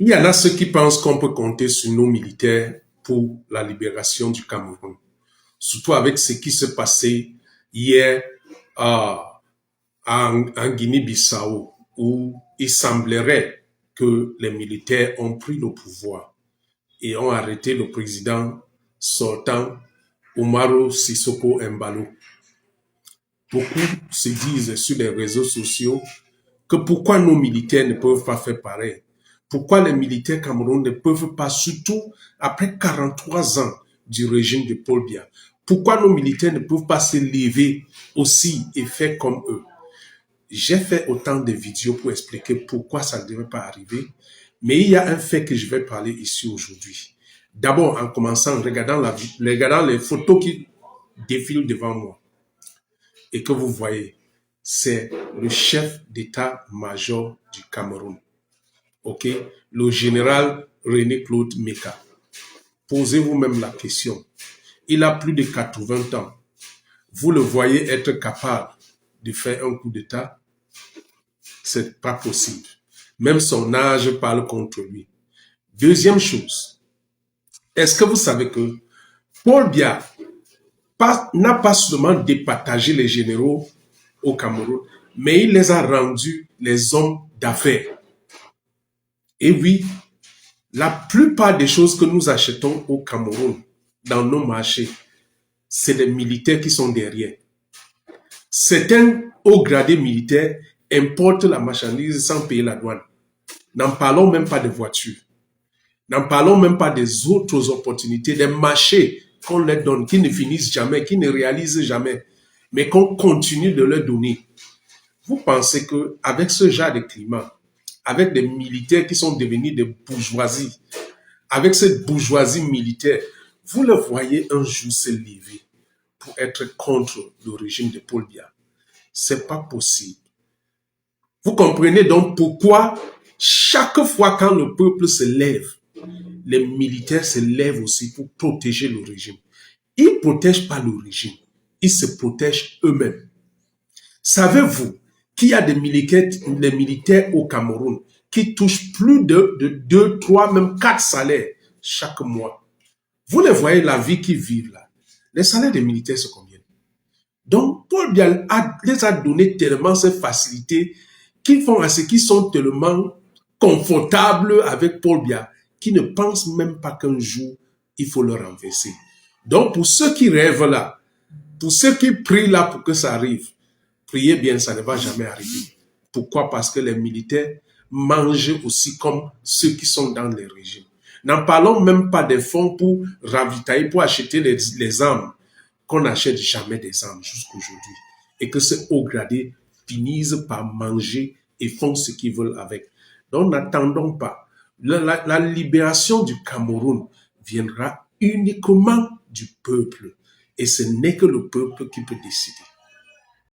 Il y en a ceux qui pensent qu'on peut compter sur nos militaires pour la libération du Cameroun. Surtout avec ce qui s'est passé hier en Guinée-Bissau, où il semblerait que les militaires ont pris le pouvoir et ont arrêté le président sortant, Umaro Sissoko Embalo. Beaucoup se disent sur les réseaux sociaux que pourquoi nos militaires ne peuvent pas faire pareil. Pourquoi les militaires camerounais ne peuvent pas, surtout après 43 ans du régime de Paul Biya, pourquoi nos militaires ne peuvent pas se lever aussi et faire comme eux. J'ai fait autant de vidéos pour expliquer pourquoi ça ne devait pas arriver, mais il y a un fait que je vais parler ici aujourd'hui. D'abord, en commençant, en regardant les photos qui défilent devant moi et que vous voyez, c'est le chef d'état-major du Cameroun. OK? Le général René-Claude Meka. Posez-vous même la question. Il a plus de 80 ans. Vous le voyez être capable de faire un coup d'État? C'est pas possible. Même son âge parle contre lui. Deuxième chose, est-ce que vous savez que Paul Biya n'a pas seulement départagé les généraux au Cameroun, mais il les a rendus les hommes d'affaires. Et oui, la plupart des choses que nous achetons au Cameroun, dans nos marchés, c'est les militaires qui sont derrière. Certains hauts gradés militaires importent la marchandise sans payer la douane. N'en parlons même pas des voitures. N'en parlons même pas des autres opportunités, des marchés qu'on leur donne, qui ne finissent jamais, qui ne réalisent jamais, mais qu'on continue de leur donner. Vous pensez qu'avec ce genre de climat, avec des militaires qui sont devenus des bourgeoisies, avec cette bourgeoisie militaire, vous le voyez un jour se lever pour être contre le régime de Paul Biya. C'est pas possible. Vous comprenez donc pourquoi chaque fois quand le peuple se lève, les militaires se lèvent aussi pour protéger le régime. Ils ne protègent pas le régime, ils se protègent eux-mêmes. Savez-vous qu'il y a des militaires au Cameroun qui touchent plus de 2, 3, même 4 salaires chaque mois? Vous les voyez, la vie qu'ils vivent là. Les salaires des militaires, c'est combien? Donc, Paul Biya les a donné tellement ces facilités qu'ils font à ce qu'ils sont tellement confortables avec Paul Biya qui ne pensent même pas qu'un jour, il faut le renverser. Donc, pour ceux qui rêvent là, pour ceux qui prient là pour que ça arrive, priez bien, ça ne va jamais arriver. Pourquoi? Parce que les militaires mangent aussi comme ceux qui sont dans les régimes. N'en parlons même pas des fonds pour ravitailler, pour acheter les armes, qu'on n'achète jamais des armes jusqu'aujourd'hui. Et que ces hauts gradés finissent par manger et font ce qu'ils veulent avec. Donc n'attendons pas. La libération du Cameroun viendra uniquement du peuple. Et ce n'est que le peuple qui peut décider.